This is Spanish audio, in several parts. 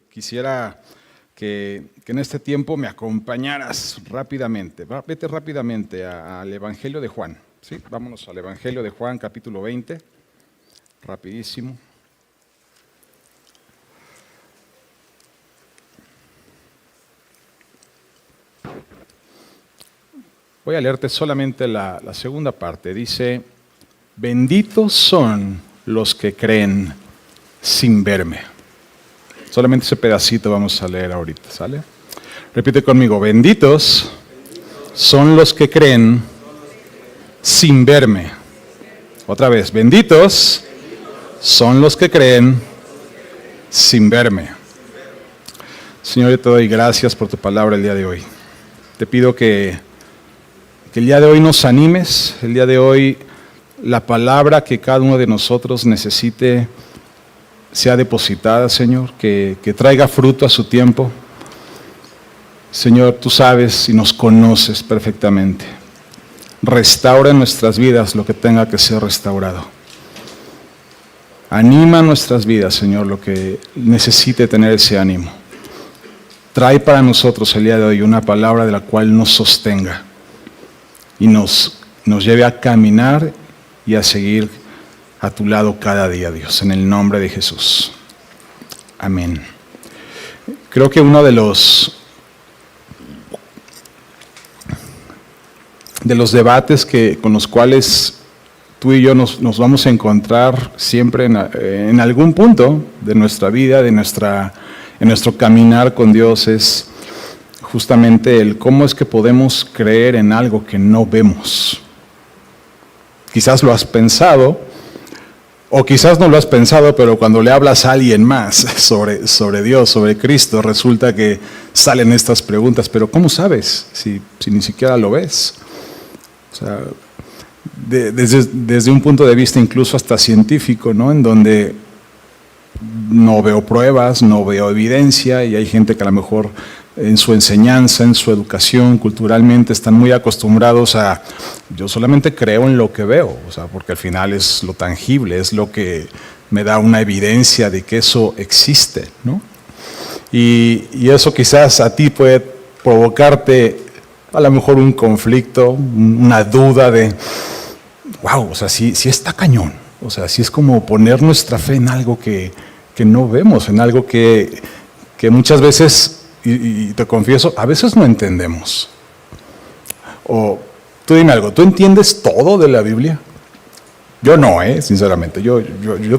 Quisiera que en este tiempo me acompañaras rápidamente. Vete rápidamente al Evangelio de Juan. ¿Sí? Vámonos al Evangelio de Juan, capítulo 20. Rapidísimo. Voy a leerte solamente la segunda parte. Dice, benditos son los que creen sin verme. Solamente ese pedacito vamos a leer ahorita, ¿sale? Repite conmigo, benditos son los que creen sin verme. Otra vez, benditos son los que creen sin verme. Señor, yo te doy gracias por tu palabra el día de hoy. Te pido que el día de hoy nos animes, el día de hoy la palabra que cada uno de nosotros necesite sea depositada, Señor, que traiga fruto a su tiempo. Señor, tú sabes y nos conoces perfectamente. Restaura en nuestras vidas lo que tenga que ser restaurado. Anima nuestras vidas, Señor, lo que necesite tener ese ánimo. Trae para nosotros el día de hoy una palabra de la cual nos sostenga y nos lleve a caminar y a seguir a tu lado cada día, Dios, en el nombre de Jesús. Amén. Creo que uno de los debates con los cuales tú y yo nos vamos a encontrar siempre en algún punto de nuestra vida, en nuestro caminar con Dios, es justamente el cómo es que podemos creer en algo que no vemos. Quizás lo has pensado, o quizás no lo has pensado, pero cuando le hablas a alguien más sobre Dios, sobre Cristo, resulta que salen estas preguntas, pero ¿cómo sabes si ni siquiera lo ves? O sea, desde un punto de vista incluso hasta científico, ¿no? En donde no veo pruebas, no veo evidencia, y hay gente que a lo mejor en su enseñanza, en su educación, culturalmente están muy acostumbrados a, yo solamente creo en lo que veo, o sea, porque al final es lo tangible, es lo que me da una evidencia de que eso existe, ¿no? Y eso quizás a ti puede provocarte a lo mejor un conflicto, una duda de, wow, o sea, sí está cañón, o sea, sí es como poner nuestra fe en algo que no vemos, en algo que muchas veces, y te confieso, a veces no entendemos. O tú dime algo, ¿tú entiendes todo de la Biblia? Yo no, sinceramente, yo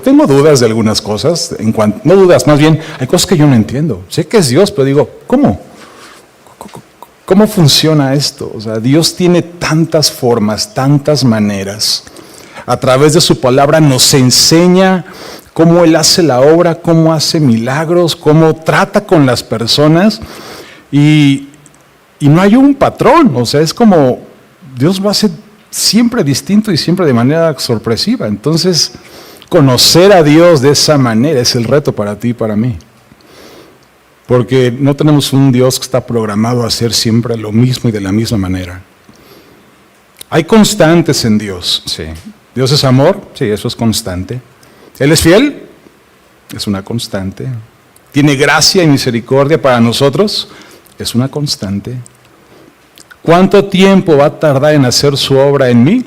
tengo dudas de algunas cosas, no dudas, más bien, hay cosas que yo no entiendo. Sé que es Dios, pero digo, ¿cómo? ¿Cómo funciona esto? O sea, Dios tiene tantas formas, tantas maneras. A través de su palabra nos enseña cómo Él hace la obra, cómo hace milagros, cómo trata con las personas, y no hay un patrón, o sea, es como Dios lo hace siempre distinto y siempre de manera sorpresiva. Entonces, conocer a Dios de esa manera es el reto para ti y para mí, porque no tenemos un Dios que está programado a hacer siempre lo mismo y de la misma manera. Hay constantes en Dios, sí. Dios es amor, sí, eso es constante. Él es fiel, es una constante. Tiene gracia y misericordia para nosotros, es una constante. ¿Cuánto tiempo va a tardar en hacer su obra en mí?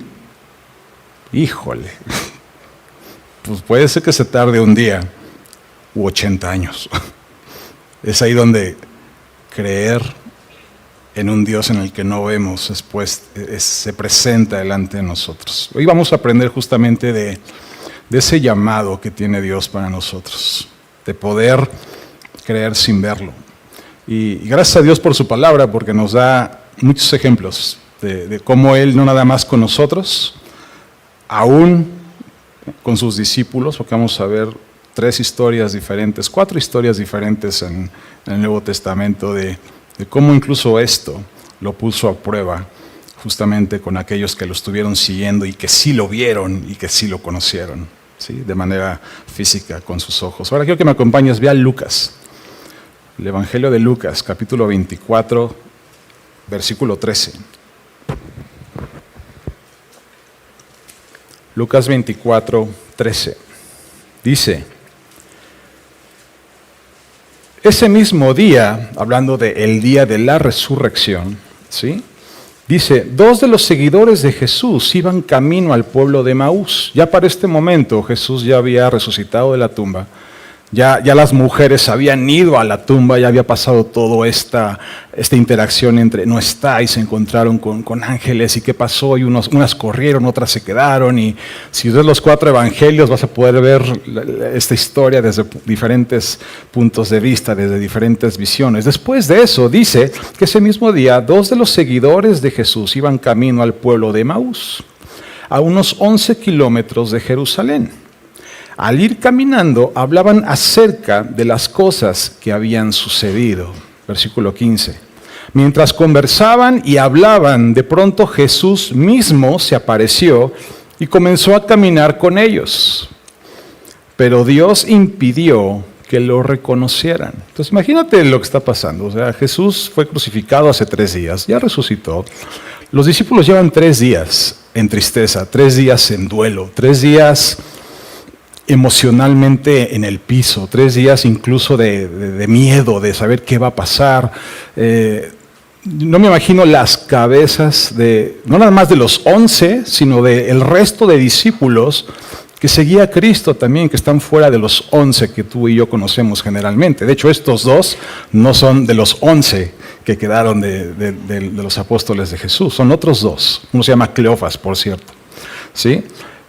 Híjole, pues puede ser que se tarde un día u 80 años. Es ahí donde creer en un Dios en el que no vemos después se presenta delante de nosotros. Hoy vamos a aprender justamente de ese llamado que tiene Dios para nosotros, de poder creer sin verlo. Y gracias a Dios por su palabra, porque nos da muchos ejemplos de cómo Él no nada más con nosotros, aún con sus discípulos, porque vamos a ver 4 historias diferentes en el Nuevo Testamento de cómo incluso esto lo puso a prueba justamente con aquellos que lo estuvieron siguiendo y que sí lo vieron y que sí lo conocieron, ¿sí? De manera física con sus ojos. Ahora quiero que me acompañes, ve a Lucas, el Evangelio de Lucas, capítulo 24, versículo 13. Lucas 24, 13. Dice, Ese mismo día, hablando del día de la resurrección, ¿sí? Dice, 2 de los seguidores de Jesús iban camino al pueblo de Emaús. Ya para este momento Jesús ya había resucitado de la tumba. Ya las mujeres habían ido a la tumba, ya había pasado toda esta interacción entre no está y se encontraron con ángeles y qué pasó y unas corrieron, otras se quedaron y si ves los 4 evangelios vas a poder ver esta historia desde diferentes puntos de vista, desde diferentes visiones. Después de eso dice que ese mismo día 2 de los seguidores de Jesús iban camino al pueblo de Emaús, a unos 11 kilómetros de Jerusalén. Al ir caminando, hablaban acerca de las cosas que habían sucedido. Versículo 15. Mientras conversaban y hablaban, de pronto Jesús mismo se apareció y comenzó a caminar con ellos. Pero Dios impidió que lo reconocieran. Entonces imagínate lo que está pasando. O sea, Jesús fue crucificado hace 3 días, ya resucitó. Los discípulos llevan 3 días en tristeza, 3 días en duelo, 3 días emocionalmente en el piso, 3 días incluso de miedo, de saber qué va a pasar. No me imagino las cabezas no nada más de los 11, sino del resto de discípulos que seguía a Cristo también, que están fuera de los 11 que tú y yo conocemos generalmente. De hecho, estos 2 no son de los 11 que quedaron de los apóstoles de Jesús, son otros 2. Uno se llama Cleofas, por cierto. ¿Sí?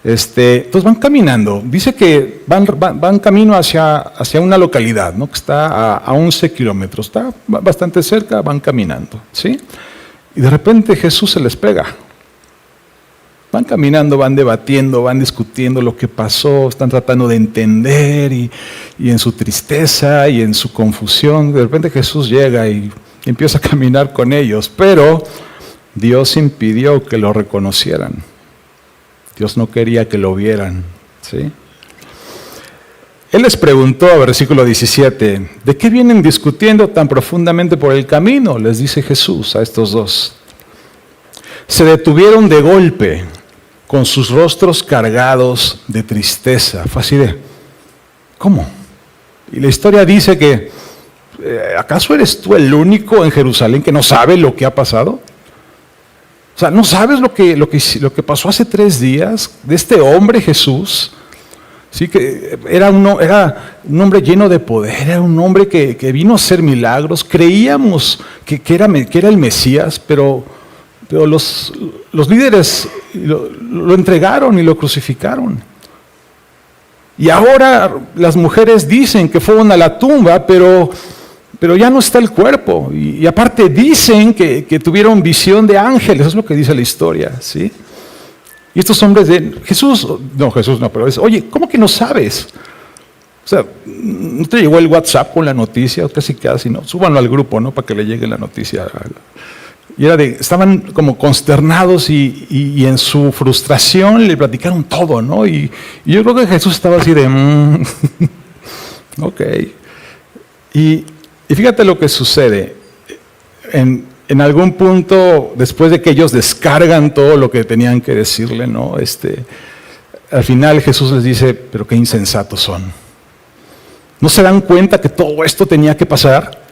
Entonces van caminando, dice que van camino hacia una localidad, ¿no? Que está a 11 kilómetros, está bastante cerca, van caminando, ¿sí? Y de repente Jesús se les pega. Van caminando, van debatiendo, van discutiendo lo que pasó, están tratando de entender y en su tristeza y en su confusión, de repente Jesús llega y empieza a caminar con ellos, pero Dios impidió que lo reconocieran. Dios no quería que lo vieran, ¿sí? Él les preguntó, versículo 17, ¿de qué vienen discutiendo tan profundamente por el camino? Les dice Jesús a estos 2. Se detuvieron de golpe, con sus rostros cargados de tristeza. Fue así de, ¿cómo? Y la historia dice que, ¿acaso eres tú el único en Jerusalén que no sabe lo que ha pasado? O sea, ¿no sabes lo que pasó hace 3 días de este hombre Jesús? Sí, que era un hombre lleno de poder, era un hombre que vino a hacer milagros. Creíamos que era el Mesías, pero los líderes lo entregaron y lo crucificaron. Y ahora las mujeres dicen que fueron a la tumba, pero ya no está el cuerpo. Y aparte dicen que tuvieron visión de ángeles, es lo que dice la historia, ¿sí? Y estos hombres de Jesús no, pero es, oye, ¿cómo que no sabes? O sea, ¿no te llegó el WhatsApp con la noticia? Casi, ¿no? Súbanlo al grupo, ¿no? Para que le llegue la noticia. Y estaban como consternados y en su frustración le platicaron todo, ¿no? Y yo creo que Jesús estaba así de, ok. Y fíjate lo que sucede. En algún punto, después de que ellos descargan todo lo que tenían que decirle, ¿no? Al final Jesús les dice, pero qué insensatos son. ¿No se dan cuenta que todo esto tenía que pasar?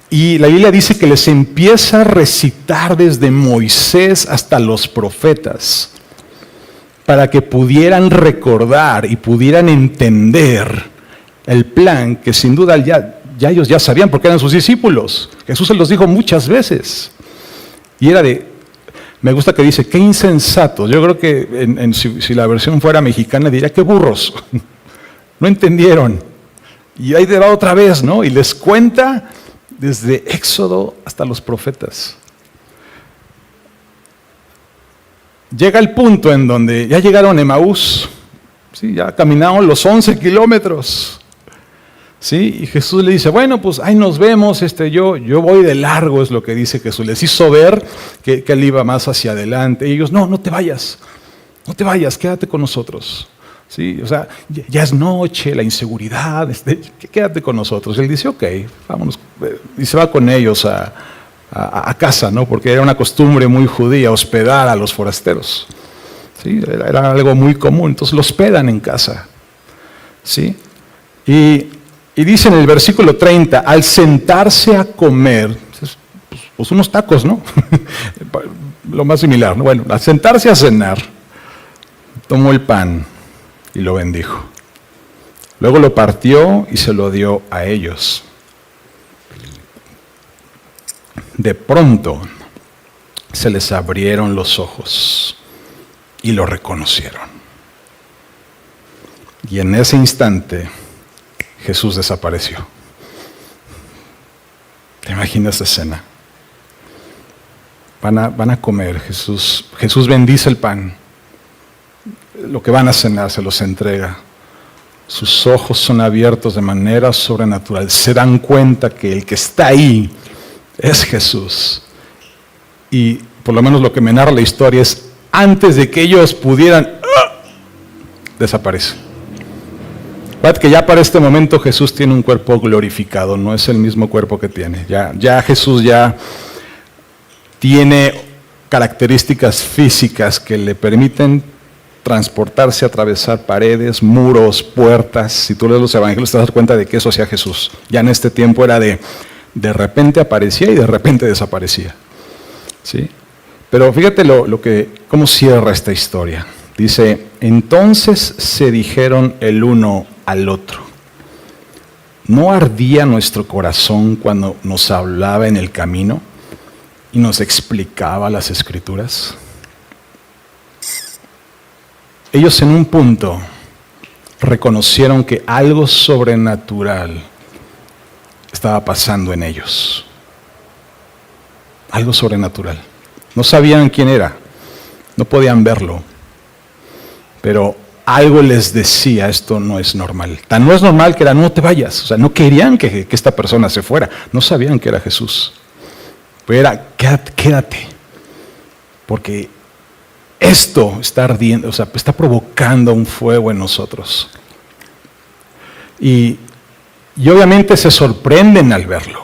Y la Biblia dice que les empieza a recitar desde Moisés hasta los profetas, para que pudieran recordar y pudieran entender el plan que sin duda ya ellos ya sabían porque eran sus discípulos. Jesús se los dijo muchas veces. Y me gusta que dice, qué insensatos. Yo creo que si la versión fuera mexicana diría, qué burros. No entendieron. Y ahí va otra vez, ¿no? Y les cuenta desde Éxodo hasta los profetas. Llega el punto en donde ya llegaron a Emaús, ¿sí? Ya caminaron los 11 kilómetros. ¿Sí? Y Jesús le dice, bueno, pues ahí nos vemos, yo voy de largo, es lo que dice Jesús. Les hizo ver que él iba más hacia adelante. Y ellos, no te vayas, quédate con nosotros. ¿Sí? O sea, ya es noche, la inseguridad, quédate con nosotros. Él dice, ok, vámonos. Y se va con ellos a casa, ¿no? Porque era una costumbre muy judía hospedar a los forasteros. ¿Sí? Era algo muy común, entonces los hospedan en casa. ¿Sí? Y Y dice en el versículo 30, al sentarse a comer, pues unos tacos, ¿no? Lo más similar, ¿no? Bueno, al sentarse a cenar, tomó el pan y lo bendijo. Luego lo partió y se lo dio a ellos. De pronto se les abrieron los ojos y lo reconocieron. Y en ese instante Jesús desapareció. ¿Te imaginas esa escena? Van a comer, Jesús bendice el pan. Lo que van a cenar se los entrega. Sus ojos son abiertos de manera sobrenatural. Se dan cuenta que el que está ahí es Jesús. Y por lo menos lo que me narra la historia es, antes de que ellos pudieran, desaparece. Que ya para este momento Jesús tiene un cuerpo glorificado, no es el mismo cuerpo que tiene. Ya Jesús ya tiene características físicas que le permiten transportarse, atravesar paredes, muros, puertas. Si tú lees los evangelios te das cuenta de que eso hacía Jesús. Ya en este tiempo era de repente aparecía y de repente desaparecía. ¿Sí? Pero fíjate cómo cierra esta historia. Dice, entonces se dijeron el uno al otro, ¿no ardía nuestro corazón cuando nos hablaba en el camino y nos explicaba las Escrituras? Ellos en un punto reconocieron que algo sobrenatural estaba pasando en ellos. Algo sobrenatural. No sabían quién era, no podían verlo, pero algo les decía, esto no es normal. Tan no es normal que era, no te vayas. O sea, no querían que esta persona se fuera. No sabían que era Jesús. Pero era, quédate. Porque esto está ardiendo, o sea, está provocando un fuego en nosotros. Y obviamente se sorprenden al verlo.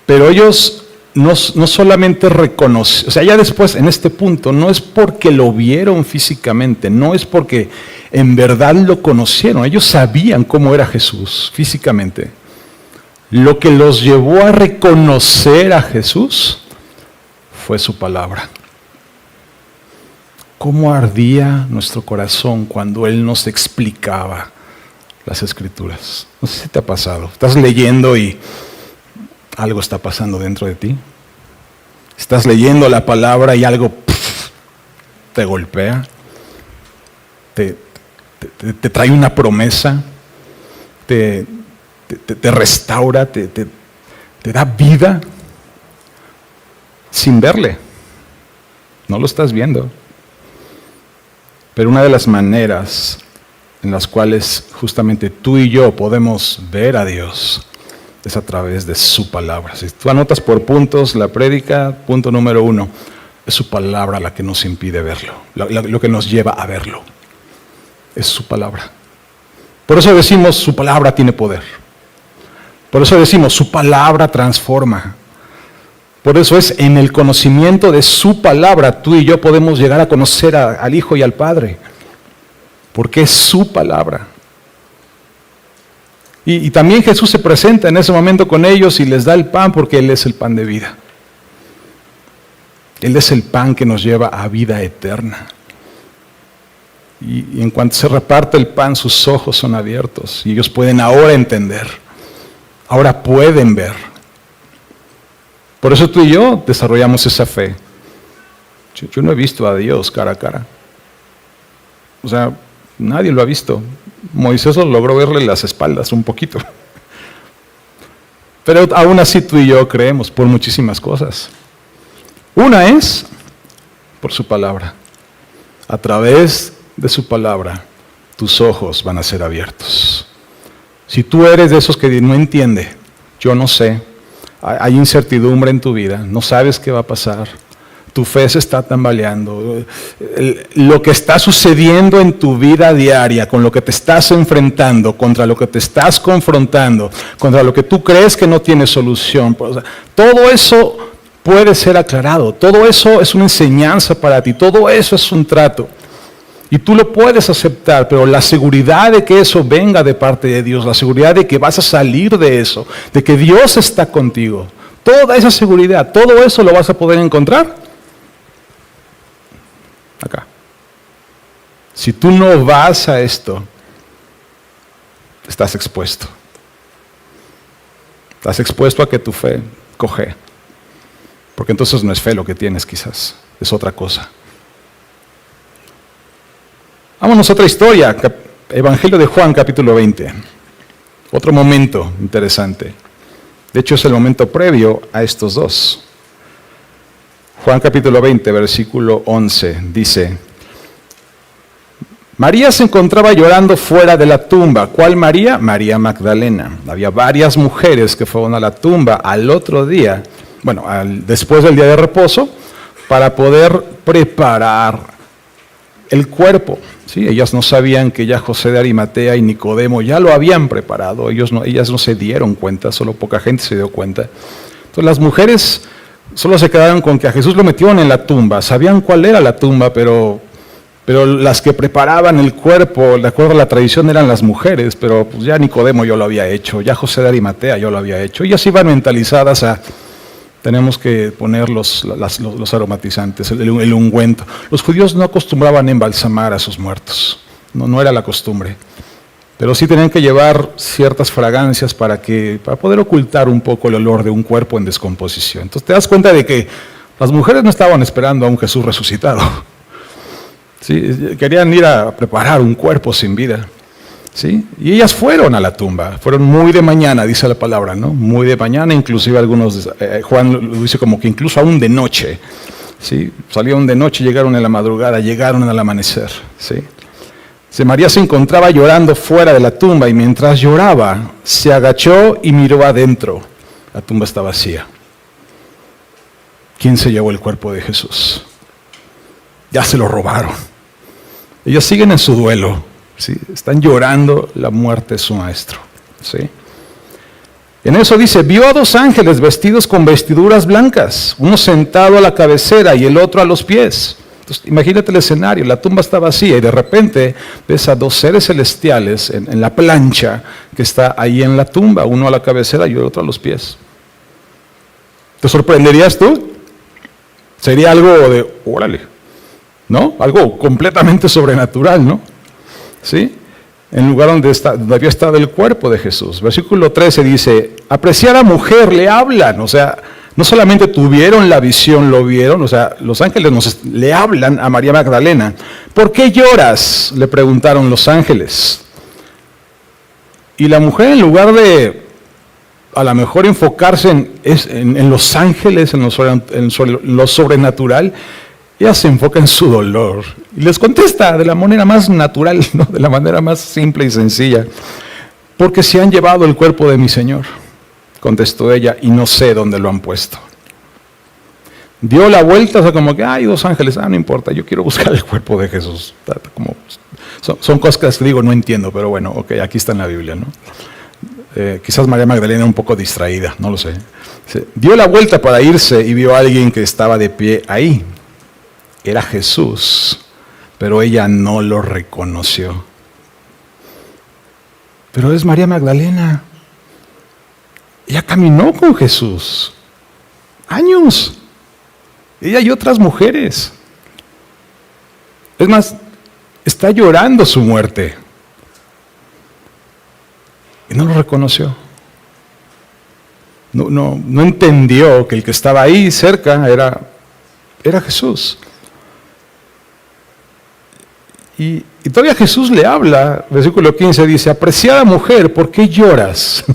Pero ellos no solamente reconocen, o sea, ya después en este punto, no es porque lo vieron físicamente, no es porque en verdad lo conocieron, ellos sabían cómo era Jesús físicamente. Lo que los llevó a reconocer a Jesús fue su palabra. Cómo ardía nuestro corazón cuando Él nos explicaba las Escrituras. No sé si te ha pasado, estás leyendo y algo está pasando dentro de ti. Estás leyendo la palabra y algo te golpea, te trae una promesa, te restaura, te da vida sin verle. No lo estás viendo. Pero una de las maneras en las cuales justamente tú y yo podemos ver a Dios es a través de su palabra. Si tú anotas por puntos la prédica, punto número 1, es su palabra la que nos impide verlo, lo que nos lleva a verlo. Es su palabra. Por eso decimos, su palabra tiene poder. Por eso decimos, su palabra transforma. Por eso es en el conocimiento de su palabra, tú y yo podemos llegar a conocer al Hijo y al Padre. Porque es su palabra. Y también Jesús se presenta en ese momento con ellos y les da el pan porque Él es el pan de vida. Él es el pan que nos lleva a vida eterna. Y en cuanto se reparte el pan, sus ojos son abiertos y ellos pueden ahora entender. Ahora pueden ver. Por eso tú y yo desarrollamos esa fe. Yo no he visto a Dios cara a cara. O sea, nadie lo ha visto. Moisés logró verle las espaldas un poquito. Pero aún así tú y yo creemos por muchísimas cosas. Una es por su palabra. A través de su palabra, tus ojos van a ser abiertos. Si tú eres de esos que no entiende, yo no sé, hay incertidumbre en tu vida, no sabes qué va a pasar, tu fe se está tambaleando, lo que está sucediendo en tu vida diaria, con lo que te estás enfrentando, contra lo que te estás confrontando, contra lo que tú crees que no tiene solución, todo eso puede ser aclarado, todo eso es una enseñanza para ti, todo eso es un trato. Y tú lo puedes aceptar, pero la seguridad de que eso venga de parte de Dios, la seguridad de que vas a salir de eso, de que Dios está contigo, toda esa seguridad, todo eso lo vas a poder encontrar acá. Si tú no vas a esto, estás expuesto. Estás expuesto a que tu fe coge. Porque entonces no es fe lo que tienes quizás, es otra cosa. Vámonos a otra historia, Evangelio de Juan, capítulo 20. Otro momento interesante. De hecho, es el momento previo a estos dos. Juan capítulo 20, versículo 11, dice: María se encontraba llorando fuera de la tumba. ¿Cuál María? María Magdalena. Había varias mujeres que fueron a la tumba al otro día, después del día de reposo, para poder preparar el cuerpo. ¿Sí? Ellas no sabían que ya José de Arimatea y Nicodemo ya lo habían preparado. Ellas no se dieron cuenta, solo poca gente se dio cuenta. Entonces las mujeres solo se quedaron con que a Jesús lo metieron en la tumba. Sabían cuál era la tumba, pero las que preparaban el cuerpo, de acuerdo a la tradición, eran las mujeres, pero pues ya Nicodemo yo lo había hecho, ya José de Arimatea yo lo había hecho. Ellas iban mentalizadas a, tenemos que poner los aromatizantes, el ungüento. Los judíos no acostumbraban a embalsamar a sus muertos, no era la costumbre. Pero sí tenían que llevar ciertas fragancias para poder ocultar un poco el olor de un cuerpo en descomposición. Entonces te das cuenta de que las mujeres no estaban esperando a un Jesús resucitado. ¿Sí? Querían ir a preparar un cuerpo sin vida. ¿Sí? Y ellas fueron a la tumba, fueron muy de mañana, dice la palabra, ¿no? Muy de mañana, inclusive algunos, Juan lo dice como que incluso aún de noche. ¿Sí? Salieron de noche, llegaron en la madrugada, llegaron al amanecer. ¿Sí? María se encontraba llorando fuera de la tumba y mientras lloraba, se agachó y miró adentro. La tumba está vacía. ¿Quién se llevó el cuerpo de Jesús? Ya se lo robaron. Ellos siguen en su duelo, ¿sí? Están llorando la muerte de su maestro, ¿sí? En eso dice, vio a 2 ángeles vestidos con vestiduras blancas, uno sentado a la cabecera y el otro a los pies. Entonces, imagínate el escenario, la tumba está vacía y de repente ves a 2 seres celestiales en la plancha que está ahí en la tumba, uno a la cabecera y el otro a los pies. ¿Te sorprenderías tú? Sería algo de, órale, ¿no? Algo completamente sobrenatural, ¿no? ¿Sí? En lugar donde había estado el cuerpo de Jesús. Versículo 13 dice, apreciada mujer, le hablan, o sea, no solamente tuvieron la visión, lo vieron, o sea, los ángeles le hablan a María Magdalena. ¿Por qué lloras?, le preguntaron los ángeles. Y la mujer, en lugar de a lo mejor enfocarse en los ángeles, en lo sobrenatural, ella se enfoca en su dolor y les contesta de la manera más natural, ¿no? De la manera más simple y sencilla. Porque se han llevado el cuerpo de mi Señor, contestó ella, y no sé dónde lo han puesto. Dio la vuelta, o sea, como que hay 2 ángeles, no importa, yo quiero buscar el cuerpo de Jesús. Son cosas que digo, no entiendo, pero bueno, ok, aquí está en la Biblia, ¿no? Quizás María Magdalena un poco distraída, no lo sé. Dio la vuelta para irse y vio a alguien que estaba de pie ahí. Era Jesús, pero ella no lo reconoció. Pero es María Magdalena. Ella caminó con Jesús años. Ella y otras mujeres. Es más, está llorando su muerte. Y no lo reconoció. No entendió que el que estaba ahí cerca era Jesús. Y todavía Jesús le habla, versículo 15 dice, apreciada mujer, ¿por qué lloras?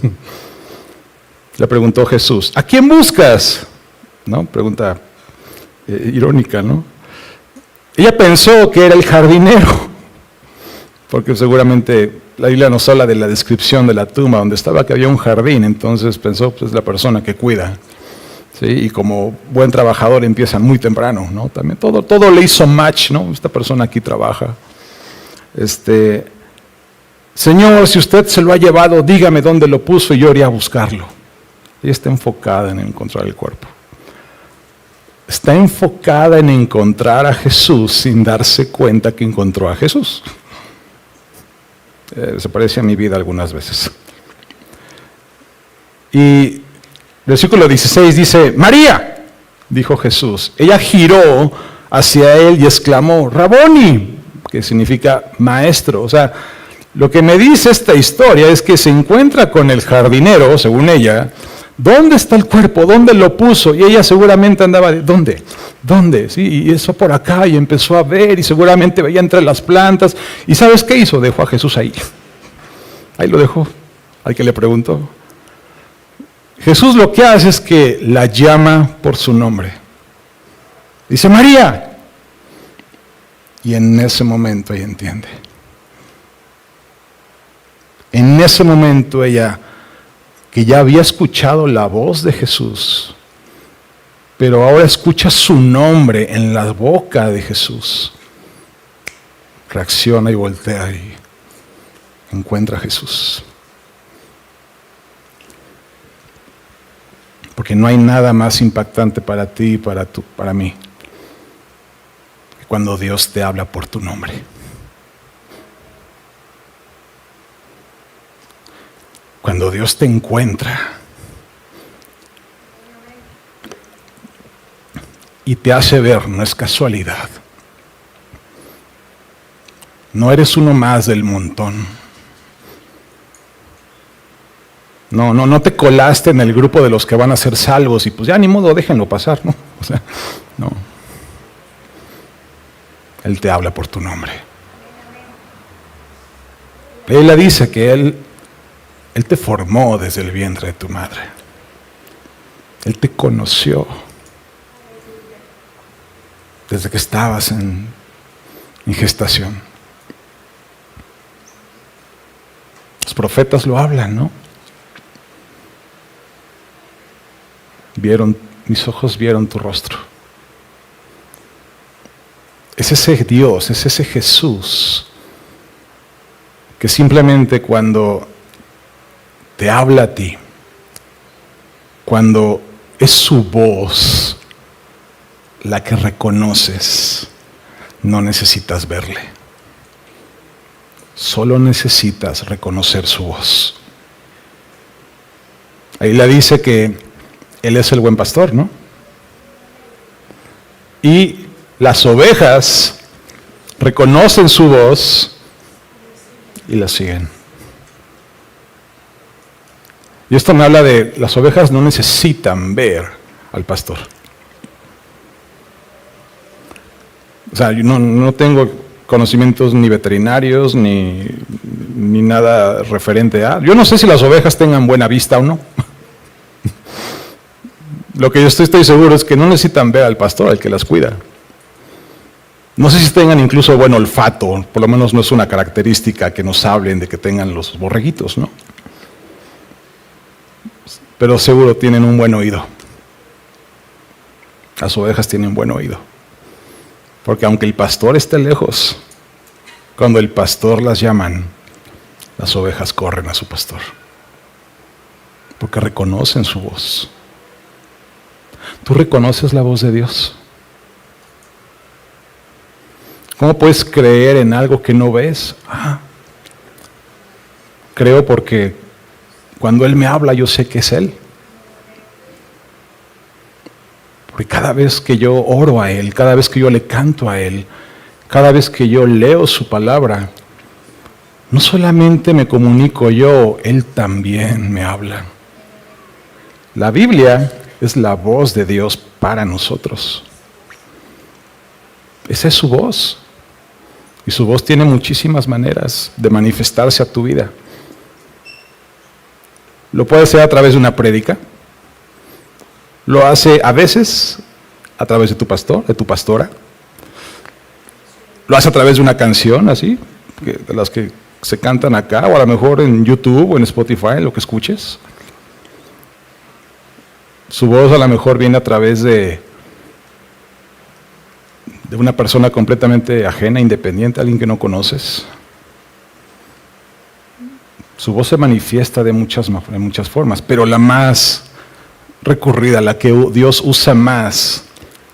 Le preguntó Jesús, ¿a quién buscas? ¿No? Pregunta irónica, ¿no? Ella pensó que era el jardinero, porque seguramente la Biblia nos habla de la descripción de la tumba donde estaba que había un jardín, entonces pensó, pues es la persona que cuida. ¿Sí? Y como buen trabajador empiezan muy temprano, ¿no? También todo le hizo match, ¿no? Esta persona aquí trabaja. Señor, si usted se lo ha llevado, dígame dónde lo puso y yo iré a buscarlo. Ella está enfocada en encontrar el cuerpo. está enfocada en encontrar a Jesús sin darse cuenta que encontró a Jesús. Se parece a mi vida algunas veces. Y versículo 16 dice, María, dijo Jesús. Ella giró hacia él y exclamó, Raboni, que significa maestro. O sea, lo que me dice esta historia es que se encuentra con el jardinero, según ella. ¿Dónde está el cuerpo? ¿Dónde lo puso? Y ella seguramente andaba, ¿dónde? ¿Dónde? Sí, y eso por acá, y empezó a ver, y seguramente veía entre las plantas. ¿Y sabes qué hizo? Dejó a Jesús ahí. Ahí lo dejó, al que le preguntó. Jesús lo que hace es que la llama por su nombre. Dice, María. Y en ese momento ella entiende. En ese momento ella, que ya había escuchado la voz de Jesús, pero ahora escucha su nombre en la boca de Jesús, reacciona y voltea y encuentra a Jesús. Porque no hay nada más impactante para ti y para mí que cuando Dios te habla por tu nombre. Cuando Dios te encuentra y te hace ver, no es casualidad. No eres uno más del montón. No te colaste en el grupo de los que van a ser salvos y pues ya ni modo, déjenlo pasar, ¿no? O sea, no. Él te habla por tu nombre. Él le dice que Él te formó desde el vientre de tu madre. Él te conoció desde que estabas en gestación. Los profetas lo hablan, ¿no? Mis ojos vieron tu rostro. Es ese Dios, es ese Jesús que simplemente cuando te habla a ti, cuando es su voz la que reconoces, no necesitas verle. Solo necesitas reconocer su voz. Ahí le dice que Él es el buen pastor, ¿no? Y las ovejas reconocen su voz y la siguen. Y esto me habla de las ovejas no necesitan ver al pastor. O sea, yo no tengo conocimientos ni veterinarios ni nada referente a... Yo no sé si las ovejas tengan buena vista o no. Lo que yo estoy seguro es que no necesitan ver al pastor, al que las cuida. No sé si tengan incluso buen olfato, por lo menos no es una característica que nos hablen de que tengan los borreguitos, ¿no? Pero seguro tienen un buen oído. Las ovejas tienen buen oído. Porque aunque el pastor esté lejos, cuando el pastor las llaman, las ovejas corren a su pastor. Porque reconocen su voz. ¿Tú reconoces la voz de Dios? ¿Cómo puedes creer en algo que no ves? Creo porque cuando Él me habla yo sé que es Él. Porque cada vez que yo oro a Él, cada vez que yo le canto a Él, cada vez que yo leo su palabra, no solamente me comunico yo, Él también me habla. La Biblia es la voz de Dios para nosotros. Esa es su voz. Y su voz tiene muchísimas maneras de manifestarse a tu vida. Lo puede hacer a través de una prédica. Lo hace a veces a través de tu pastor, de tu pastora. Lo hace a través de una canción, así, de las que se cantan acá, o a lo mejor en YouTube o en Spotify, lo que escuches. Su voz a lo mejor viene a través de una persona completamente ajena, independiente, alguien que no conoces. Su voz se manifiesta de muchas formas, pero la más recurrida, la que Dios usa más,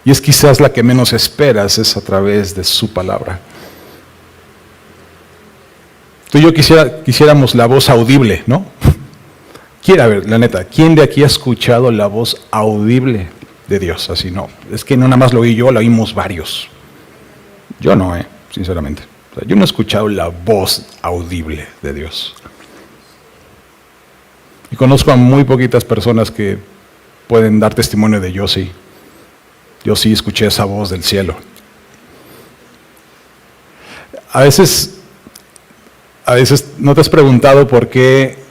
Y es quizás la que menos esperas, es a través de su palabra. Tú y yo quisiéramos la voz audible, ¿no? A ver, la neta, ¿quién de aquí ha escuchado la voz audible de Dios? Así no. Es que no nada más lo oí yo, lo oímos varios. Yo no, sinceramente. O sea, yo no he escuchado la voz audible de Dios. Y conozco a muy poquitas personas que pueden dar testimonio de yo sí. Yo sí escuché esa voz del cielo. A veces no te has preguntado por qué.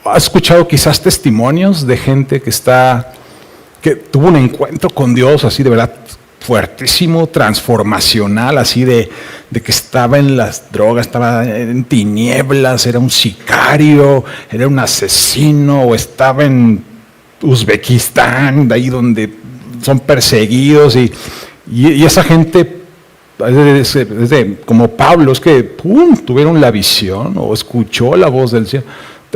¿Has escuchado quizás testimonios de gente que tuvo un encuentro con Dios así de verdad fuertísimo, transformacional, así de que estaba en las drogas, estaba en tinieblas, era un sicario, era un asesino, o estaba en Uzbekistán, de ahí donde son perseguidos, y esa gente, como Pablo, es que tuvieron la visión o escuchó la voz del cielo.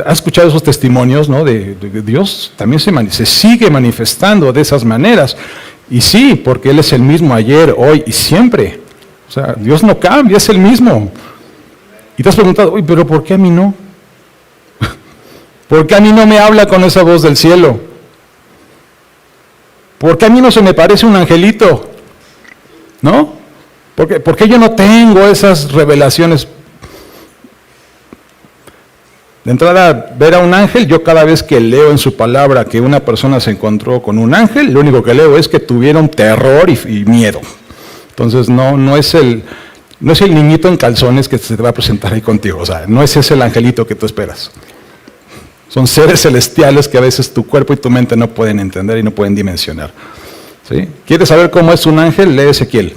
¿Has escuchado esos testimonios, ¿no? de Dios? También se sigue manifestando de esas maneras. Y sí, porque Él es el mismo ayer, hoy y siempre. O sea, Dios no cambia, es el mismo. Y te has preguntado, uy, pero ¿por qué a mí no? ¿Por qué a mí no me habla con esa voz del cielo? ¿Por qué a mí no se me parece un angelito? ¿No? ¿Por qué yo no tengo esas revelaciones? De entrada, ver a un ángel, yo cada vez que leo en su palabra que una persona se encontró con un ángel, lo único que leo es que tuvieron terror y miedo. Entonces no es el niñito en calzones que se te va a presentar ahí contigo, o sea, no es ese el angelito que tú esperas. Son seres celestiales que a veces tu cuerpo y tu mente no pueden entender y no pueden dimensionar. ¿Sí? ¿Quieres saber cómo es un ángel? Lee Ezequiel.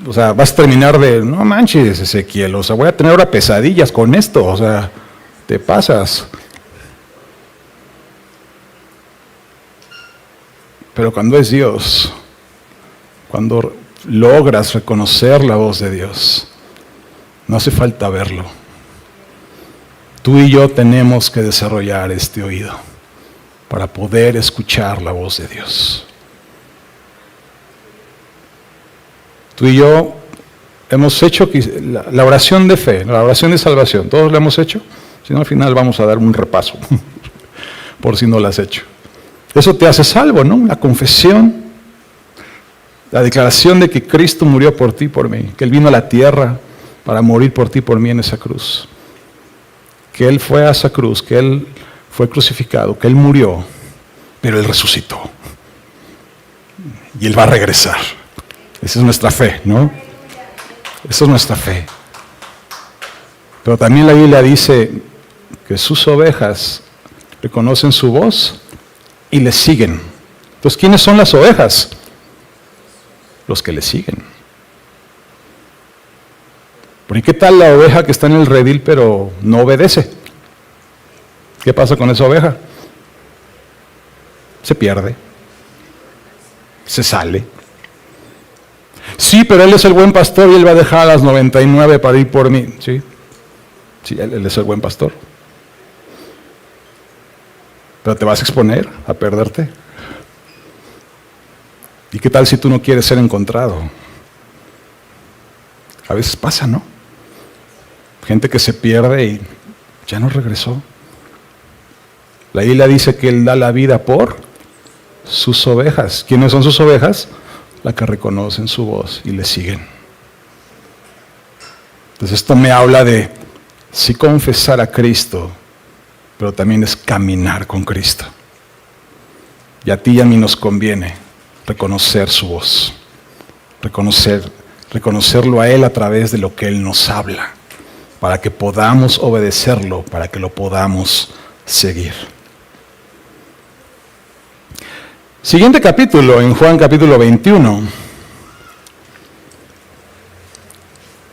O sea, vas a terminar no manches, Ezequiel, o sea, voy a tener ahora pesadillas con esto, o sea, te pasas. Pero cuando es Dios, cuando logras reconocer la voz de Dios, no hace falta verlo. Tú y yo tenemos que desarrollar este oído para poder escuchar la voz de Dios. Tú y yo hemos hecho la oración de fe, la oración de salvación, todos la hemos hecho. Si no, al final vamos a dar un repaso, por si no la has hecho. Eso te hace salvo, ¿no? La confesión, la declaración de que Cristo murió por ti y por mí, que Él vino a la tierra para morir por ti y por mí en esa cruz. Que Él fue a esa cruz, que Él fue crucificado, que Él murió, pero Él resucitó. Y Él va a regresar. Esa es nuestra fe, ¿no? Esa es nuestra fe. Pero también la Biblia dice que sus ovejas reconocen su voz y le siguen. Entonces, ¿quiénes son las ovejas? Los que le siguen. ¿Por qué tal la oveja que está en el redil pero no obedece? ¿Qué pasa con esa oveja? Se pierde. Se sale. Sí, pero Él es el buen pastor y Él va a dejar a las 99 para ir por mí. Sí, Él es el buen pastor. Pero te vas a exponer a perderte. ¿Y qué tal si tú no quieres ser encontrado? A veces pasa, ¿no? Gente que se pierde y ya no regresó. La Biblia dice que Él da la vida por sus ovejas. ¿Quiénes son sus ovejas? La que reconocen su voz y le siguen. Entonces esto me habla de sí confesar a Cristo, pero también es caminar con Cristo. Y a ti y a mí nos conviene reconocer su voz, reconocerlo a Él a través de lo que Él nos habla, para que podamos obedecerlo, para que lo podamos seguir. Siguiente capítulo, en Juan capítulo 21,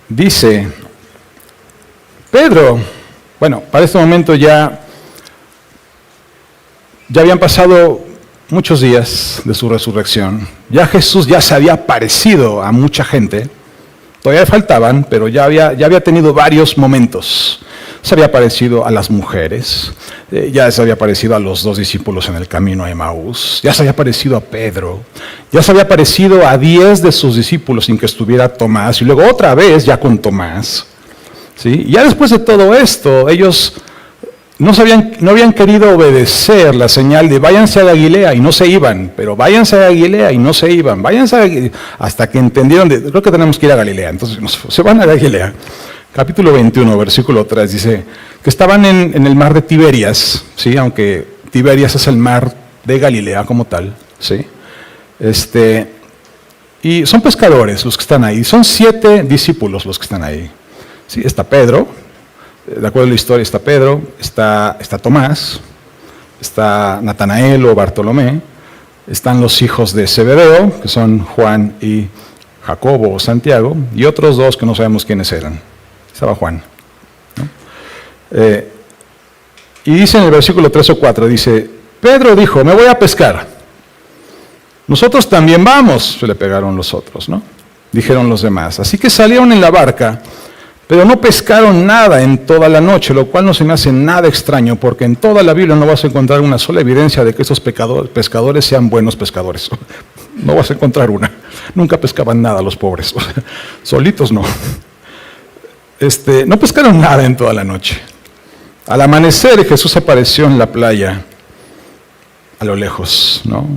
dice Pedro, bueno, para este momento ya habían pasado muchos días de su resurrección, ya Jesús ya se había aparecido a mucha gente, todavía faltaban, pero ya había tenido varios momentos se había parecido a las mujeres, ya se había parecido a los 2 discípulos en el camino a Emaús, ya se había parecido a Pedro, ya se había parecido a 10 de sus discípulos sin que estuviera Tomás, y luego otra vez ya con Tomás. ¿Sí? Y ya después de todo esto, ellos no habían querido obedecer la señal de váyanse a Galilea y no se iban, pero váyanse a Galilea y no se iban, váyanse a Galilea, hasta que entendieron, creo que tenemos que ir a Galilea, entonces se van a Galilea. Capítulo 21, versículo 3, dice que estaban en el mar de Tiberias, ¿sí? Aunque Tiberias es el mar de Galilea como tal, ¿sí? Y son pescadores los que están ahí, son 7 discípulos los que están ahí. ¿Sí? Está Pedro, de acuerdo a la historia está Pedro, está Tomás, está Natanael o Bartolomé, están los hijos de Zebedeo, que son Juan y Jacobo o Santiago, y otros 2 que no sabemos quiénes eran. Estaba Juan, ¿no? Y dice en el versículo 3 o 4, dice, Pedro dijo, me voy a pescar. Nosotros también vamos, se le pegaron los otros, ¿no? Dijeron los demás. Así que salieron en la barca, pero no pescaron nada en toda la noche, lo cual no se me hace nada extraño, porque en toda la Biblia no vas a encontrar una sola evidencia de que estos pescadores sean buenos pescadores. No vas a encontrar una. Nunca pescaban nada los pobres. Solitos no. No pescaron nada en toda la noche. Al amanecer Jesús apareció en la playa, a lo lejos, ¿no?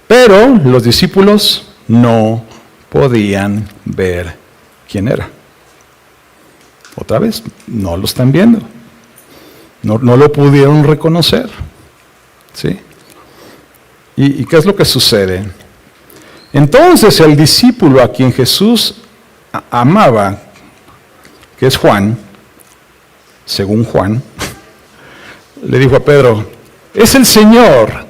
Pero los discípulos no podían ver quién era. Otra vez, no lo están viendo. No lo pudieron reconocer. ¿Sí? ¿Y qué es lo que sucede? Entonces el discípulo a quien Jesús amaba, que es Juan, según Juan, le dijo a Pedro, es el Señor.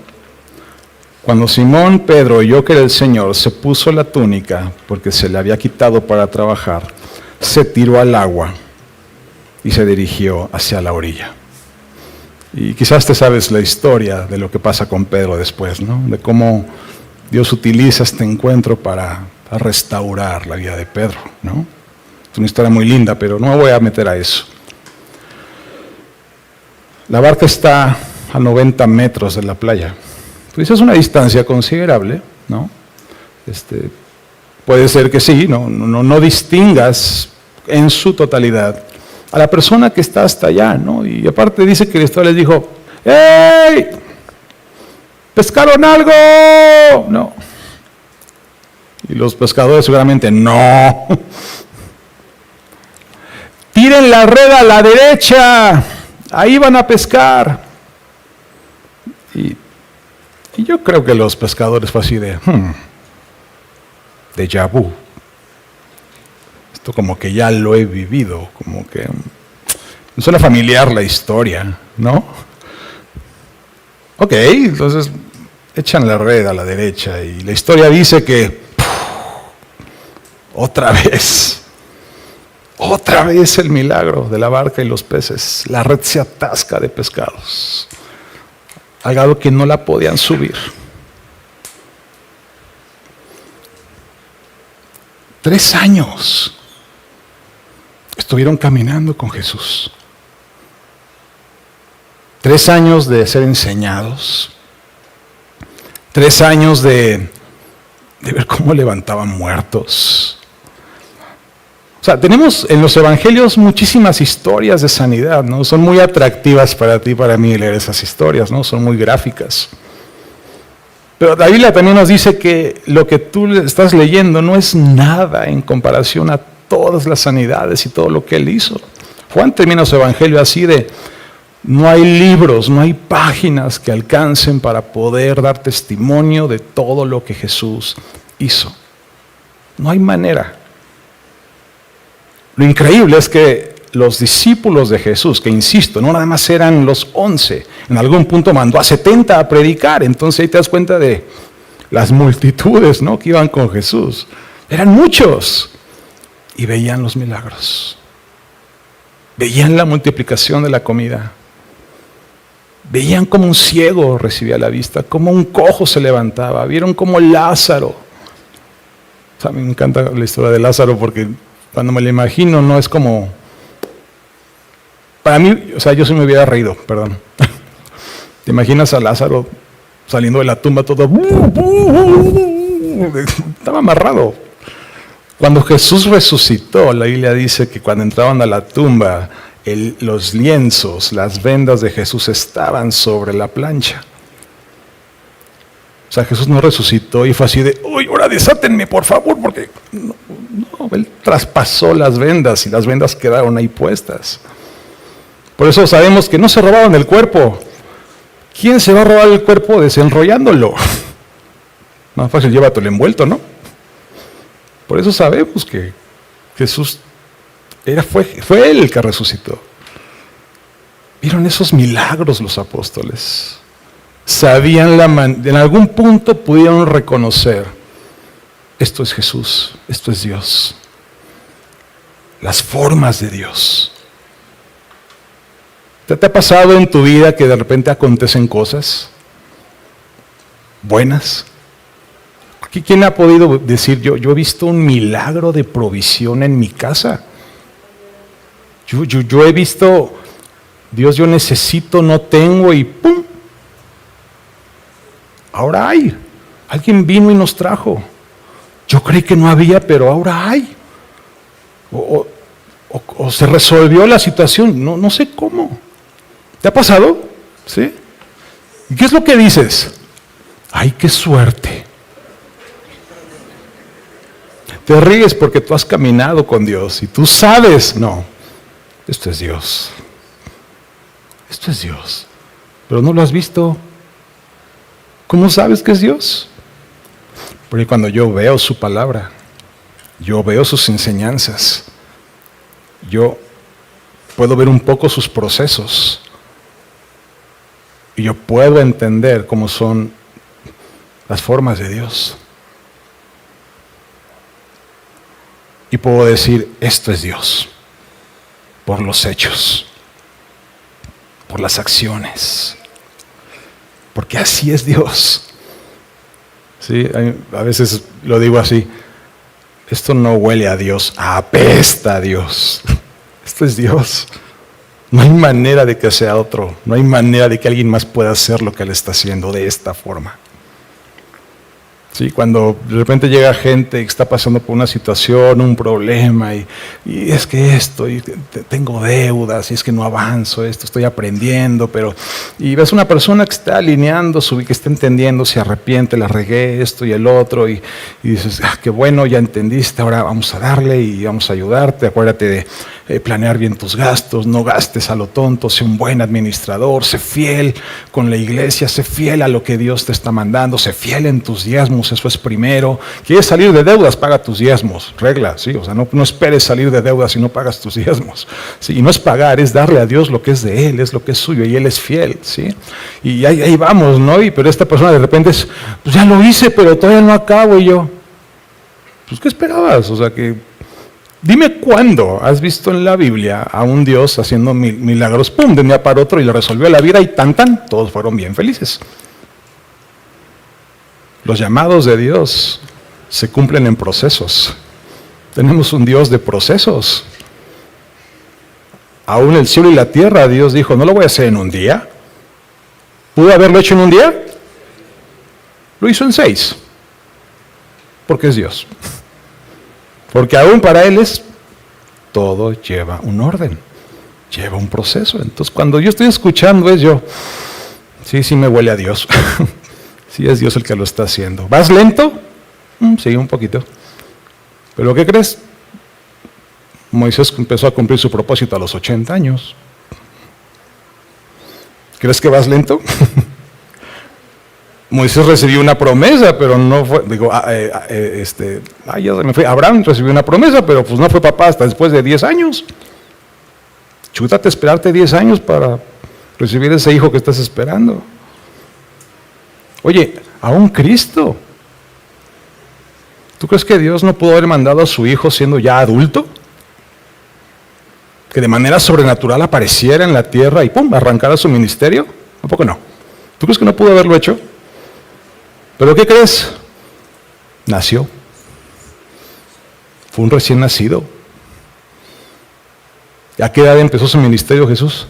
Cuando Simón Pedro oyó que era el Señor, se puso la túnica, porque se le había quitado para trabajar, se tiró al agua y se dirigió hacia la orilla. Y quizás te sabes la historia de lo que pasa con Pedro después, ¿no? De cómo Dios utiliza este encuentro para restaurar la vida de Pedro, ¿no? Es una historia muy linda, pero no me voy a meter a eso. La barca está a 90 metros de la playa. Pues es una distancia considerable, ¿no? Puede ser que sí, no distingas en su totalidad a la persona que está hasta allá, ¿no? Y aparte dice que el historia les dijo, ¡hey! ¿Pescaron algo? No. Y los pescadores seguramente, no. Tiren la red a la derecha, ahí van a pescar. Y yo creo que los pescadores fue así de déjà vu. Esto como que ya lo he vivido, como que me suena familiar la historia, ¿no? Ok, entonces echan la red a la derecha y la historia dice que otra vez el milagro de la barca y los peces, la red se atasca de pescados, al grado que no la podían subir. 3 años estuvieron caminando con Jesús. 3 años de ser enseñados. 3 años de ver cómo levantaban muertos. O sea, tenemos en los evangelios muchísimas historias de sanidad, ¿no? Son muy atractivas para ti y para mí leer esas historias, ¿no? Son muy gráficas. Pero la Biblia también nos dice que lo que tú estás leyendo no es nada en comparación a todas las sanidades y todo lo que Él hizo. Juan termina su evangelio así de, no hay libros, no hay páginas que alcancen para poder dar testimonio de todo lo que Jesús hizo. No hay manera. Lo increíble es que los discípulos de Jesús, que insisto, no nada más eran los 11, en algún punto mandó a 70 a predicar, entonces ahí te das cuenta de las multitudes, ¿no?, que iban con Jesús. Eran muchos y veían los milagros, veían la multiplicación de la comida, veían cómo un ciego recibía la vista, cómo un cojo se levantaba, vieron cómo Lázaro, o sea, me encanta la historia de Lázaro porque cuando me lo imagino no es como Para mí, o sea, yo sí me hubiera reído, perdón. ¿Te imaginas a Lázaro saliendo de la tumba todo? Estaba amarrado. Cuando Jesús resucitó, la Biblia dice que cuando entraban a la tumba, los lienzos, las vendas de Jesús estaban sobre la plancha. O sea, Jesús no resucitó y fue así de, uy, ahora desátenme, por favor, porque no, Él traspasó las vendas y las vendas quedaron ahí puestas. Por eso sabemos que no se robaron el cuerpo. ¿Quién se va a robar el cuerpo desenrollándolo? Más fácil, llévatelo envuelto, ¿no? Por eso sabemos que Jesús fue Él el que resucitó. Vieron esos milagros los apóstoles. Sabían en algún punto pudieron reconocer, esto es Jesús, esto es Dios. Las formas de Dios. ¿Te ha pasado en tu vida que de repente acontecen cosas buenas? ¿Quién ha podido decir, yo he visto un milagro de provisión en mi casa? Yo he visto, Dios, yo necesito, no tengo y ¡pum! Ahora hay. Alguien vino y nos trajo. Yo creí que no había, pero ahora hay. O se resolvió la situación, no sé cómo. ¿Te ha pasado? ¿Sí? ¿Y qué es lo que dices? ¡Ay, qué suerte! Te ríes porque tú has caminado con Dios y tú sabes, no, esto es Dios. Esto es Dios. Pero no lo has visto. ¿Cómo sabes que es Dios? Porque cuando yo veo su palabra, yo veo sus enseñanzas, yo puedo ver un poco sus procesos y yo puedo entender cómo son las formas de Dios. Y puedo decir, esto es Dios, por los hechos, por las acciones, porque así es Dios. Sí, a veces lo digo así, esto no huele a Dios, apesta a Dios. Esto es Dios. No hay manera de que sea otro, no hay manera de que alguien más pueda hacer lo que Él está haciendo de esta forma. Sí, cuando de repente llega gente que está pasando por una situación, un problema, y es que esto, y tengo deudas, y es que no avanzo, estoy aprendiendo, y ves una persona que está alineando, que está entendiendo, se arrepiente, la regué, esto y el otro, y dices, qué bueno, ya entendiste, ahora vamos a darle y vamos a ayudarte, acuérdate de planear bien tus gastos, no gastes a lo tonto, sé un buen administrador, sé fiel con la iglesia, sé fiel a lo que Dios te está mandando, sé fiel en tus diezmos, eso es primero. ¿Quieres salir de deudas? Paga tus diezmos, regla, ¿sí? O sea, no esperes salir de deudas si no pagas tus diezmos, ¿sí? Y no es pagar, es darle a Dios lo que es de Él, es lo que es suyo, y Él es fiel, ¿sí? Y ahí vamos, ¿no? Pero esta persona de repente es, pues ya lo hice, pero todavía no acabo, y yo, pues ¿qué esperabas? O sea, dime cuándo has visto en la Biblia a un Dios haciendo milagros, pum, de un día para otro, y le resolvió la vida, y tan, todos fueron bien felices. Los llamados de Dios se cumplen en procesos. Tenemos un Dios de procesos. Aún el cielo y la tierra, Dios dijo, no lo voy a hacer en un día. ¿Pudo haberlo hecho en un día? Lo hizo en 6. Porque es Dios. Porque aún para Él todo lleva un orden, lleva un proceso. Entonces cuando yo estoy escuchando sí me huele a Dios. Sí es Dios el que lo está haciendo. ¿Vas lento? Sí, un poquito. ¿Pero qué crees? Moisés empezó a cumplir su propósito a los 80 años. ¿Crees que vas lento? Moisés recibió una promesa, pero no fue, ya se me fue. Abraham recibió una promesa, pero pues no fue papá hasta después de 10 años. Chútate esperarte 10 años para recibir ese hijo que estás esperando. Oye, aún Cristo. ¿Tú crees que Dios no pudo haber mandado a su hijo siendo ya adulto? Que de manera sobrenatural apareciera en la tierra y ¡pum!, arrancara su ministerio. ¿A poco no? ¿Tú crees que no pudo haberlo hecho? ¿Pero qué crees? Nació. Fue un recién nacido. ¿A qué edad empezó su ministerio Jesús?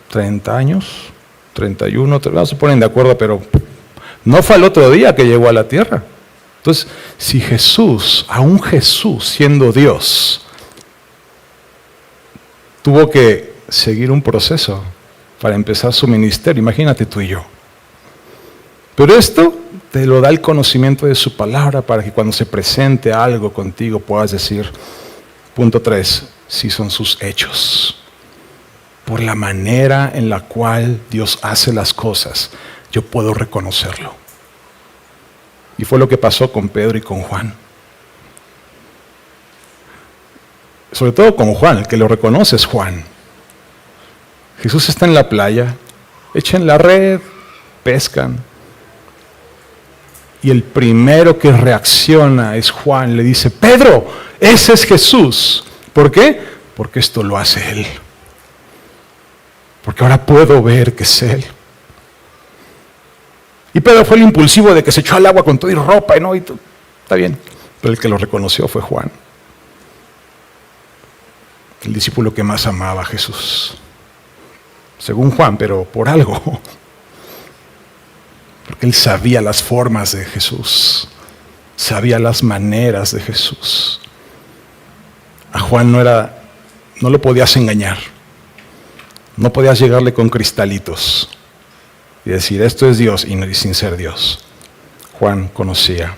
30 años, 31, no se ponen de acuerdo, pero no fue al otro día que llegó a la tierra. Entonces, si Jesús, aún Jesús siendo Dios, tuvo que seguir un proceso para empezar su ministerio, imagínate tú y yo. Pero esto te lo da el conocimiento de su palabra para que cuando se presente algo contigo puedas decir, punto 3, sí son sus hechos. Por la manera en la cual Dios hace las cosas, yo puedo reconocerlo. Y fue lo que pasó con Pedro y con Juan. Sobre todo con Juan, el que lo reconoce es Juan. Jesús está en la playa, echan la red, pescan. Y el primero que reacciona es Juan, le dice, Pedro, ese es Jesús. ¿Por qué? Porque esto lo hace Él. Porque ahora puedo ver que es Él. Y Pedro fue el impulsivo de que se echó al agua con todo y ropa, ¿no? Y está bien. Pero el que lo reconoció fue Juan. El discípulo que más amaba a Jesús. Según Juan, pero por algo. Porque él sabía las formas de Jesús. Sabía las maneras de Jesús. A Juan no lo podías engañar. No podías llegarle con cristalitos y decir, esto es Dios, y sin ser Dios. Juan conocía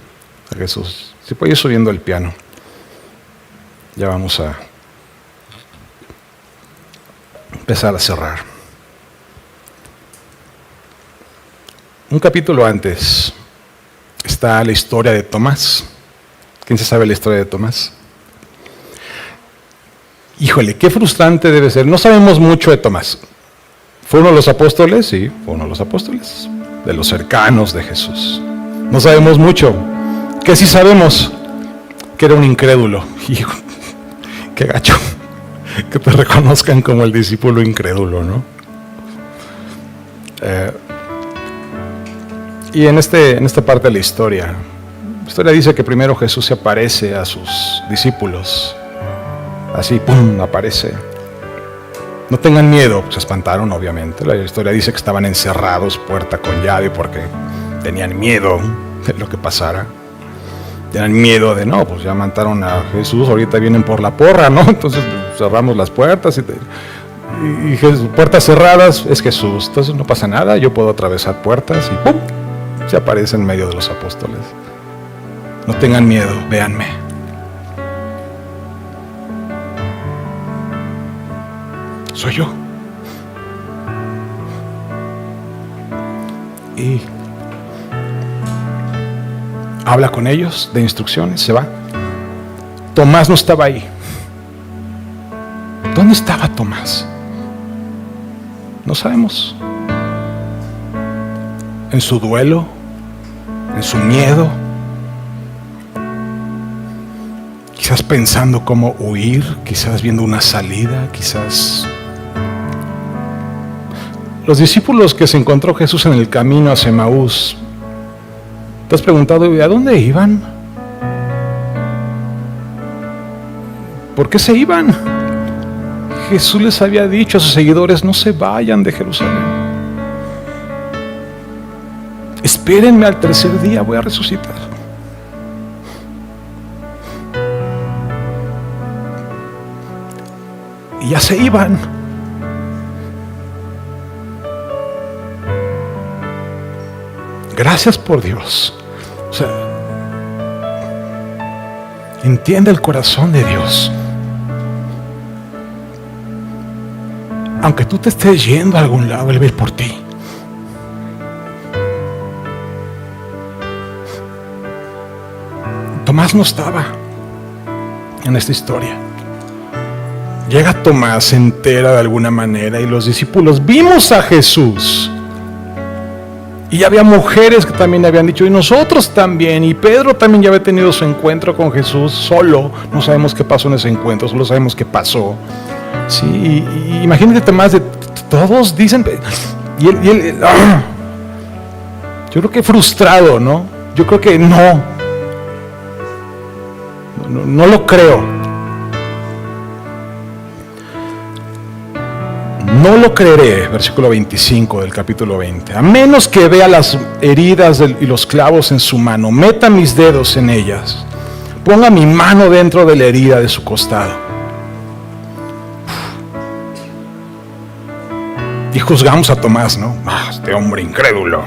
a Jesús. Si puede ir subiendo el piano. Ya vamos a empezar a cerrar. Un capítulo antes está la historia de Tomás. ¿Quién se sabe la historia de Tomás? Híjole, qué frustrante debe ser. No sabemos mucho de Tomás. ¿Fue uno de los apóstoles? Sí, fue uno de los apóstoles. De los cercanos de Jesús. No sabemos mucho. ¿Qué sí sabemos? Que era un incrédulo. Hijo, qué gacho. Que te reconozcan como el discípulo incrédulo, ¿no? Y en esta parte de la historia dice que primero Jesús se aparece a sus discípulos. Así, ¡pum!, aparece. No tengan miedo, se espantaron obviamente. La historia dice que estaban encerrados, puerta con llave, porque tenían miedo de lo que pasara. Tenían miedo de, no, pues ya mataron a Jesús, ahorita vienen por la porra, ¿no? Entonces cerramos las puertas y puertas cerradas es Jesús. Entonces no pasa nada, yo puedo atravesar puertas y ¡pum!, se aparece en medio de los apóstoles. No tengan miedo, véanme. Soy yo. Y habla con ellos de instrucciones, se va. Tomás no estaba ahí. ¿Dónde estaba Tomás? No sabemos. En su duelo, en su miedo, quizás pensando cómo huir, quizás viendo una salida, quizás. Los discípulos que se encontró Jesús en el camino hacia Emaús, ¿te has preguntado a dónde iban? ¿Por qué se iban? Jesús les había dicho a sus seguidores, no se vayan de Jerusalén. Espérenme al tercer día, voy a resucitar. Y ya se iban. Gracias por Dios. O sea, entiende el corazón de Dios. Aunque tú te estés yendo a algún lado, Él ve por ti. Tomás no estaba en esta historia. Llega Tomás, se entera de alguna manera y los discípulos, vimos a Jesús. Y había mujeres que también habían dicho, y nosotros también, y Pedro también ya había tenido su encuentro con Jesús solo. No sabemos qué pasó en ese encuentro, solo sabemos qué pasó. Sí, y imagínate Tomás, todos dicen, y él yo creo que frustrado, ¿no? Yo creo que no lo creo. No lo creeré, versículo 25 del capítulo 20, a menos que vea las heridas y los clavos en su mano, meta mis dedos en ellas, ponga mi mano dentro de la herida de su costado. Y juzgamos a Tomás, ¿no? Este hombre incrédulo.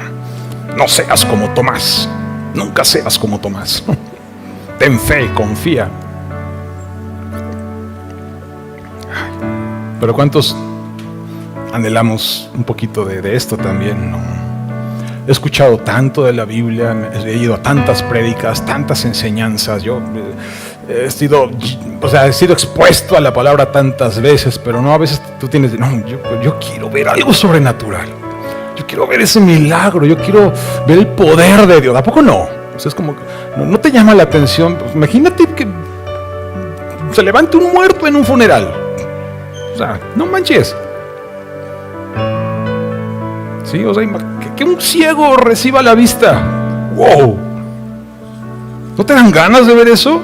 No seas como Tomás. Nunca seas como Tomás. Ten fe y confía. Pero ¿cuántos anhelamos un poquito de esto también, ¿no? He escuchado tanto de la Biblia, he ido a tantas prédicas, tantas enseñanzas. Yo he sido expuesto a la palabra tantas veces, pero no, a veces tú tienes, no, yo quiero ver algo sobrenatural. Yo quiero ver ese milagro, yo quiero ver el poder de Dios. ¿A poco no? O sea, es como, no te llama la atención. Pues imagínate que se levante un muerto en un funeral. O sea, no manches. Sí, o sea, que un ciego reciba la vista. ¡Wow! ¿No te dan ganas de ver eso?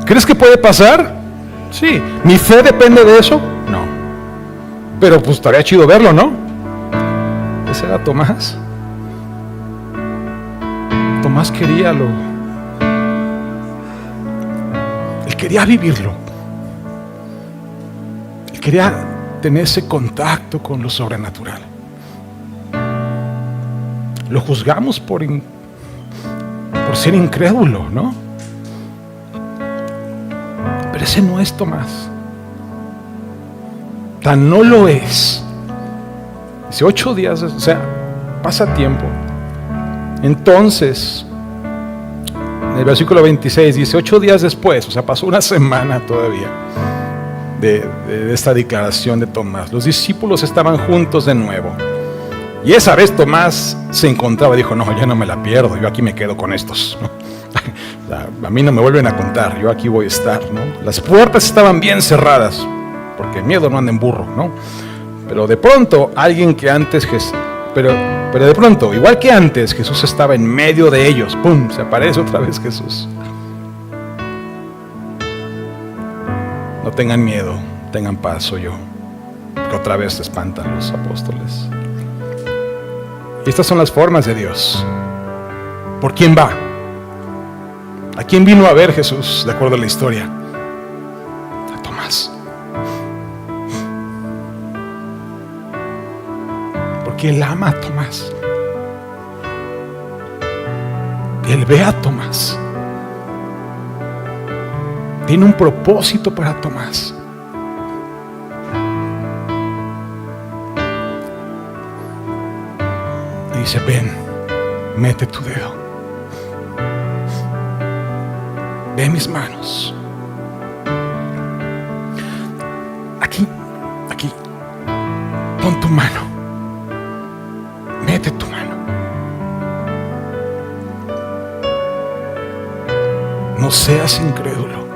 ¿Crees que puede pasar? Sí. ¿Mi fe depende de eso? No. Pero pues estaría chido verlo, ¿no? Ese era Tomás. Tomás quería él quería vivirlo. Él quería tener ese contacto con lo sobrenatural. Lo juzgamos por ser incrédulo, ¿no? Pero ese no es Tomás. Tan no lo es. Dice 8 días, o sea, pasa tiempo. Entonces, en el versículo 26 dice 8 días después, o sea, pasó una semana todavía de esta declaración de Tomás. Los discípulos estaban juntos de nuevo. Y esa vez Tomás se encontraba, dijo, no, ya no me la pierdo, yo aquí me quedo con estos, ¿no? A mí no me vuelven a contar, yo aquí voy a estar, ¿no? Las puertas estaban bien cerradas, porque el miedo no anda en burro, ¿no? Pero de pronto, pero de pronto, igual que antes, Jesús estaba en medio de ellos, ¡pum!, se aparece otra vez Jesús. No tengan miedo, tengan paz, soy yo, porque otra vez se espantan los apóstoles. Estas son las formas de Dios. ¿Por quién va? ¿A quién vino a ver Jesús, de acuerdo a la historia? A Tomás. Porque Él ama a Tomás. Él ve a Tomás. Tiene un propósito para Tomás. Y dice, ven, mete tu dedo. Ve mis manos. Aquí. Pon tu mano. Mete tu mano. No seas incrédulo.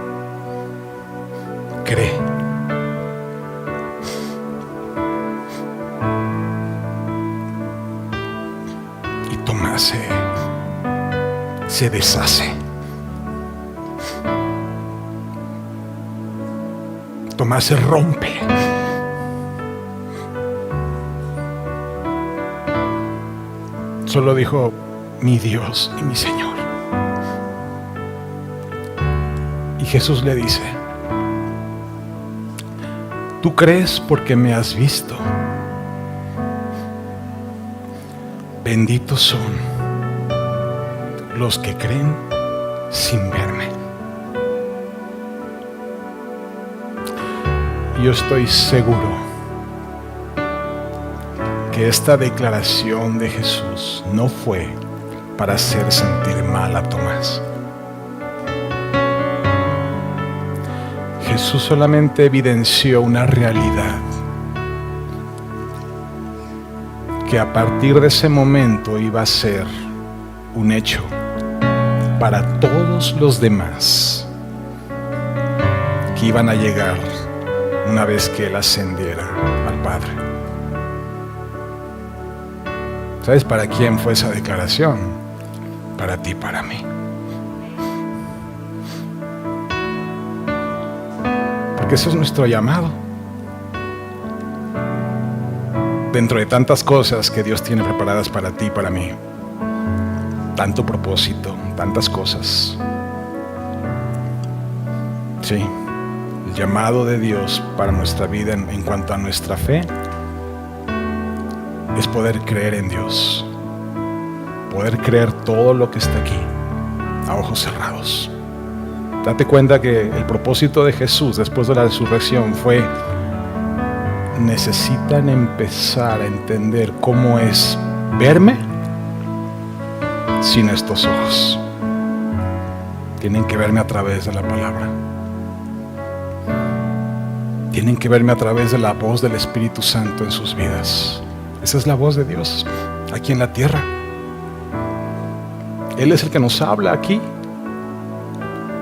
Cree. Y Tomás se deshace. Tomás se rompe. Solo dijo, mi Dios y mi Señor. Y Jesús le dice, tú crees porque me has visto. Benditos son los que creen sin verme. Yo estoy seguro que esta declaración de Jesús no fue para hacer sentir mal a Tomás. Jesús solamente evidenció una realidad, que a partir de ese momento iba a ser un hecho para todos los demás que iban a llegar una vez que Él ascendiera al Padre. ¿Sabes para quién fue esa declaración? Para ti, para mí. Porque eso es nuestro llamado. dentro de tantas cosas que Dios tiene preparadas para ti y para mí. Tanto propósito, tantas cosas. Sí, el llamado de Dios para nuestra vida en cuanto a nuestra fe es poder creer en Dios, poder creer todo lo que está aquí a ojos cerrados. Date cuenta que el propósito de Jesús después de la resurrección fue: necesitan empezar a entender cómo es verme sin estos ojos. Tienen que verme a través de la palabra. Tienen que verme a través de la voz del Espíritu Santo en sus vidas. Esa es la voz de Dios aquí en la tierra. Él es el que nos habla aquí,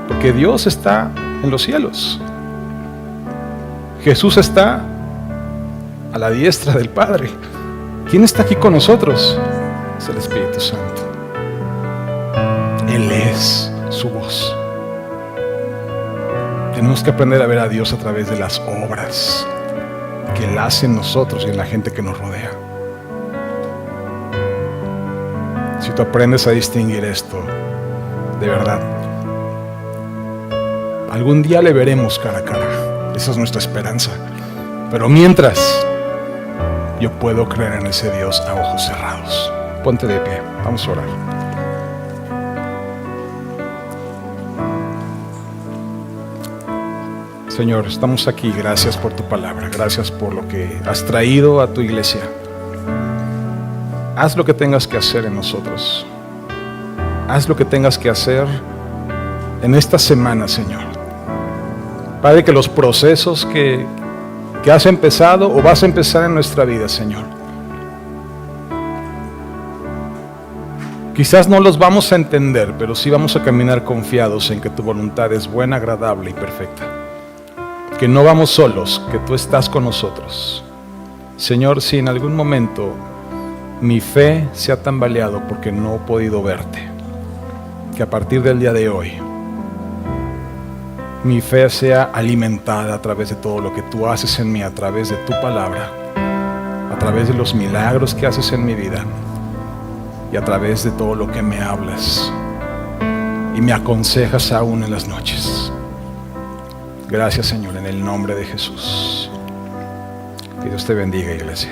porque Dios está en los cielos. Jesús está a la diestra del Padre. ¿Quién está aquí con nosotros? Es el Espíritu Santo. Él es su voz. Tenemos que aprender a ver a Dios a través de las obras que Él hace en nosotros y en la gente que nos rodea. Si tú aprendes a distinguir esto, de verdad, algún día le veremos cara a cara. Esa es nuestra esperanza. Pero mientras, yo puedo creer en ese Dios a ojos cerrados. Ponte de pie, vamos a orar. Señor, estamos aquí, gracias por tu palabra, gracias por lo que has traído a tu iglesia. Haz lo que tengas que hacer en nosotros. Haz lo que tengas que hacer en esta semana, Señor. Padre, que los procesos que has empezado o vas a empezar en nuestra vida, Señor, quizás no los vamos a entender, pero sí vamos a caminar confiados en que tu voluntad es buena, agradable y perfecta. Que no vamos solos, que tú estás con nosotros. Señor, si en algún momento mi fe se ha tambaleado porque no he podido verte, que a partir del día de hoy mi fe sea alimentada a través de todo lo que tú haces en mí, a través de tu palabra, a través de los milagros que haces en mi vida y a través de todo lo que me hablas y me aconsejas aún en las noches. Gracias, Señor, en el nombre de Jesús. Que Dios te bendiga, iglesia.